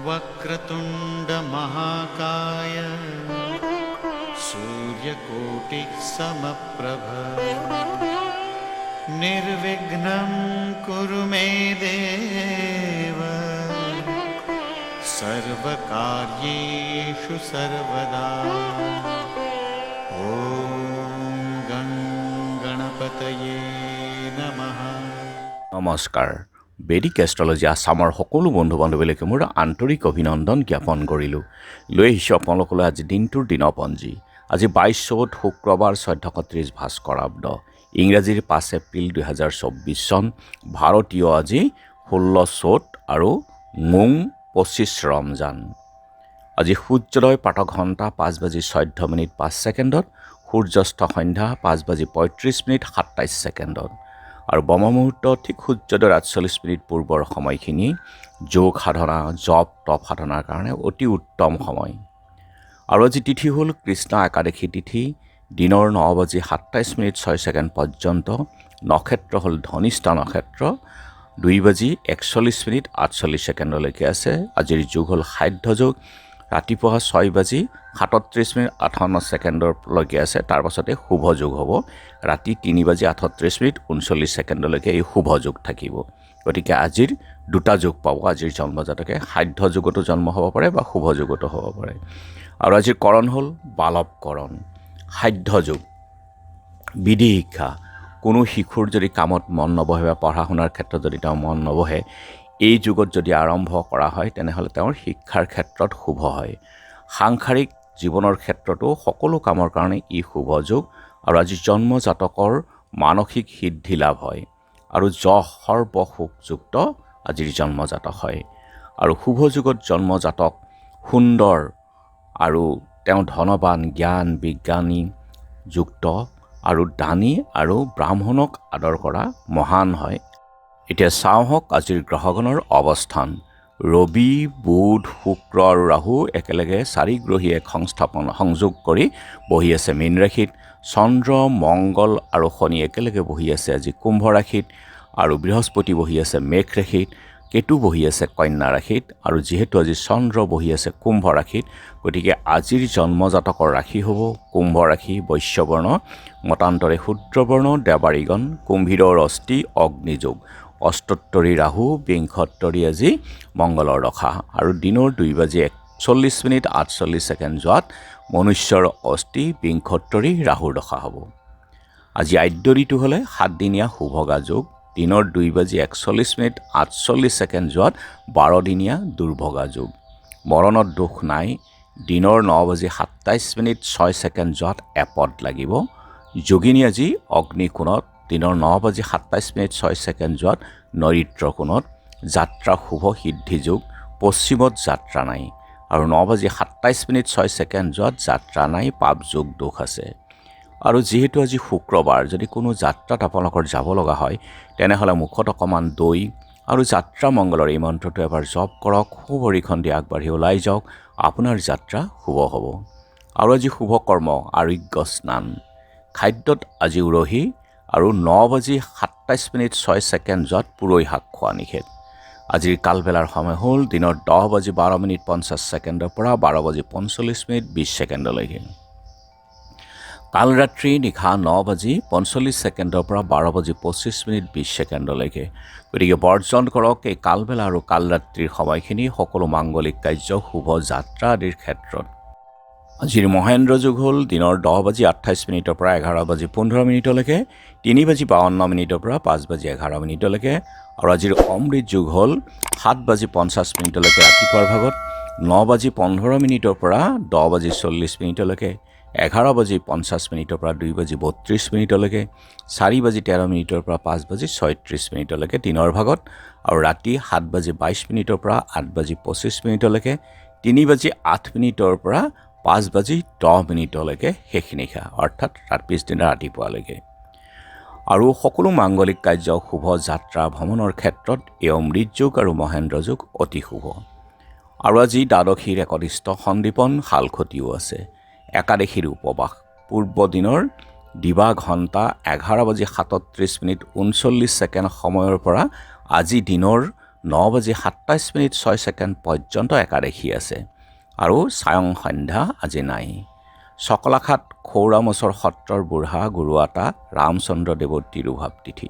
वक्रतुंड महाकाय सूर्यकोटि समप्रभ निर्विघ्नं कुरु मे देव सर्वकार्येषु सर्वदा। ओम गणपतये नमः। নমস্কাৰ। বেদিক এষ্ট্ৰলজি আছামৰ সকলো বন্ধু বান্ধৱীলৈকে মোৰ আন্তৰিক অভিনন্দন জ্ঞাপন কৰিলোঁ। লৈ আহিছোঁ আপোনালোকলৈ আজি দিনটোৰ দিনপঞ্জী। আজি 22 চ'ত শুক্ৰবাৰ 1431 ভাস্কৰাব্দ, ইংৰাজীৰ 5 এপ্ৰিল 2024 চন, ভাৰতীয় আজি 16 চ'ত আৰু মুং 25 ৰমজান। আজি সূৰ্যোদয় প্ৰাতঃঘণ্টা 5:14:05, সূৰ্যাস্ত সন্ধ্যা 5:35:27 আৰু ব্ৰহ্মমুহূৰ্ত ঠিক সূৰ্যোদয়ৰ 48 পূৰ্বৰ সময়খিনি যোগ সাধনা, জপ তপ সাধনাৰ কাৰণে অতি উত্তম সময়। আৰু আজি তিথি হ'ল কৃষ্ণ একাদশী তিথি, দিনৰ 9:27:06 পৰ্যন্ত। নক্ষত্ৰ হ'ল ধনিষ্ঠা নক্ষত্ৰ, 2:41:48 আছে। আজিৰ যুগ হ'ল সাধ্য যুগ, ৰাতিপুৱা 6:37:58 আছে। তাৰ পাছতে শুভ যুগ হ'ব, ৰাতি 3:38:39 এই শুভ যুগ থাকিব। গতিকে আজিৰ দুটা যুগ পাব আজিৰ জন্মজাতকে, সাধ্য যুগতো জন্ম হ'ব পাৰে বা শুভ যুগতো হ'ব পাৰে। আৰু আজিৰ কৰণ হ'ল বালৱকৰণ। সাধ্য যুগ বিধি শিক্ষা, কোনো শিশুৰ যদি কামত মন নবহে বা পঢ়া শুনাৰ ক্ষেত্ৰত যদি তেওঁ মন নবহে, এই যুগত যদি আৰম্ভ কৰা হয় তেনেহ'লে তেওঁৰ শিক্ষাৰ ক্ষেত্ৰত শুভ হয়। সাংসাৰিক জীৱনৰ ক্ষেত্ৰতো সকলো কামৰ কাৰণে ই শুভ যুগ। আৰু আজি জন্মজাতকৰ মানসিক সিদ্ধি লাভ হয় আৰু যশ সৰ্বসুখযুক্ত আজিৰ জন্মজাতক হয়। আৰু শুভ যুগত জন্মজাতক সুন্দৰ আৰু তেওঁ ধনৱান, জ্ঞান বিজ্ঞানী যুক্ত আৰু দানী আৰু ব্ৰাহ্মণক আদৰ কৰা মহান হয়। এতিয়া চাওঁহক আজিৰ গ্ৰহগণৰ অৱস্থান। ৰবি, বুধ, শুক্ৰ আৰু ৰাহু একেলগে 4 গ্ৰহীয়ে সংযোগ কৰি বহি আছে মীন ৰাশিত। চন্দ্ৰ, মংগল আৰু শনি একেলগে বহি আছে আজি কুম্ভ ৰাশিত, আৰু বৃহস্পতি বহি আছে মেঘ ৰাশিত, কেতু বহি আছে কন্যা ৰাশিত। আৰু যিহেতু আজি চন্দ্ৰ বহি আছে কুম্ভ ৰাশিত, গতিকে আজিৰ জন্মজাতকৰ ৰাশি হ'ব কুম্ভ ৰাশি, বৈশ্যবৰ্ণ, মতান্তৰে শূদ্ৰবৰ্ণ, দেৱাৰীগণ, কুম্ভীৰৰ অস্থি, অগ্নিযোগ, অষ্টোত্তৰী ৰাহু, বিংশোত্তৰী আজি মংগলৰ দশা। আৰু দিনৰ 2:41:48 যোৱাত মনুষ্যৰ অস্থি, বিংশোত্তৰী ৰাহুৰ দশা হ'ব। আজি আদ্য ঋতু হ'লে 7 দিনীয়া শুভগা যোগ, দিনৰ 2:41:48 যোৱাত 12 দিনীয়া দুৰ্ভগা যোগ। মৰণত দোষ নাই, দিনৰ 9:27:06 যোৱাত এপদ লাগিব। যোগিনী আজি অগ্নিকোণত, দিনৰ 9:27:06 যোৱাত নৈৰিত্ৰ কোণত। যাত্ৰা শুভ সিদ্ধি যোগ, পশ্চিমত যাত্ৰা নাই। আৰু 9:27:06 যোৱাত যাত্ৰা নাই, পাপ যোগ দোষ আছে। আৰু যিহেতু আজি শুক্ৰবাৰ, যদি কোনো যাত্ৰাত আপোনালোকৰ যাব লগা হয় তেনেহ'লে মুখত অকণমান দৈ আৰু যাত্ৰা মংগলৰ এই মন্ত্ৰটো এবাৰ জপ কৰক, শুভৰিখন দি আগবাঢ়ি ওলাই যাওক, আপোনাৰ যাত্ৰা শুভ হ'ব। আৰু আজি শুভ কৰ্ম আৰোগ্য স্নান। খাদ্যত আজি উৰহি, আৰু 9:27:06 যোৱাত পুৰৈ শাক খোৱা নিষেধ। আজিৰ কালবেলাৰ সময় হ'ল দিনৰ 10:12:50 পৰা 12:45:20 কালৰাত্ৰি নিশা 9:45 পৰা 12:25:20। গতিকে বৰ্জন কৰক এই কালবেলা আৰু কালৰাত্ৰিৰ সময়খিনি সকলো মাংগলিক কাৰ্য, শুভ যাত্ৰা আদিৰ ক্ষেত্ৰত। আজিৰ মহেন্দ্ৰ যুগ হ'ল দিনৰ 10:28 পৰা 11:15, 3:52 পৰা 5:11। আৰু আজিৰ অমৃত যুগ হ'ল 7:50 ৰাতিপুৱাৰ ভাগত, 9:15 পৰা 10:40, 11:50 পৰা 2:32, 4:13 পৰা 5:36 দিনৰ ভাগত। আৰু ৰাতি 7:22 পৰা 8:25, 3:08 পৰা 5:10 শেষ নিশা, অৰ্থাৎ পিছদিনা ৰাতিপুৱালৈকে। আৰু সকলো মাংগলিক কাৰ্য, শুভ যাত্ৰা ভ্ৰমণৰ ক্ষেত্ৰত এই অমৃত যোগ আৰু মহেন্দ্ৰ যোগ অতি শুভ। আৰু আজি দ্বাদশীৰ একনিষ্ঠ সন্দীপন শালখতিও আছে। একাদশীৰ উপবাস পূৰ্ব দিনৰ দিবা ঘণ্টা 11:37:39 সময়ৰ পৰা আজি দিনৰ 9:27:06 পৰ্যন্ত একাদশী আছে আৰু ছায়ং সন্ধ্যা আজি নাই। চকলাখাত খৌৰামচৰ সত্ৰৰ বুঢ়া গুৰুআটা ৰামচন্দ্ৰ দেৱৰ তিৰুভাৱ তিথি।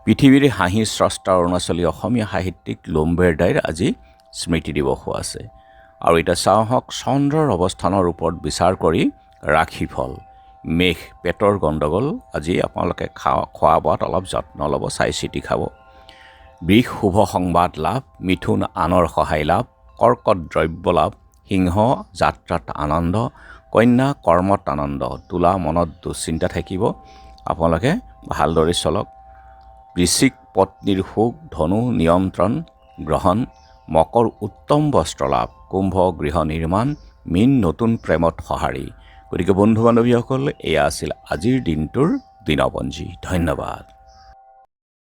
পৃথিৱীৰ হাঁহি স্ৰষ্টা অৰুণাচলী অসমীয়া সাহিত্যিক লোম্বেৰদাইৰ আজি স্মৃতি দিৱসো আছে। আৰু এতিয়া চাওঁহক চন্দ্ৰৰ অৱস্থানৰ ওপৰত বিচাৰ কৰি ৰাশিফল মেঘ পেটৰ গণ্ডগোল আজি আপোনালোকে খোৱা বোৱাত অলপ যত্ন ল'ব, চাই চিতি খাব। বৃষ শুভ সংবাদ লাভ, মিথুন আনৰ সহায় লাভ, কৰ্কট দ্ৰব্য লাভ, সিংহ যাত্ৰাত আনন্দ, কন্যা কৰ্মত আনন্দ, তুলা মনত দুশ্চিন্তা থাকিব, আপোনালোকে ভালদৰে চলক। বৃশ্চিক পত্নীৰ সুখ, ধনু নিয়ন্ত্ৰণ গ্ৰহণ, মকৰ উত্তম বস্ত্ৰ লাভ, কুম্ভ গৃহ নিৰ্মাণ, মীন নতুন প্ৰেমত সঁহাৰি। গতিকে বন্ধু বান্ধৱীসকল, এয়া আছিল আজিৰ দিনটোৰ দিনপঞ্জী। ধন্যবাদ।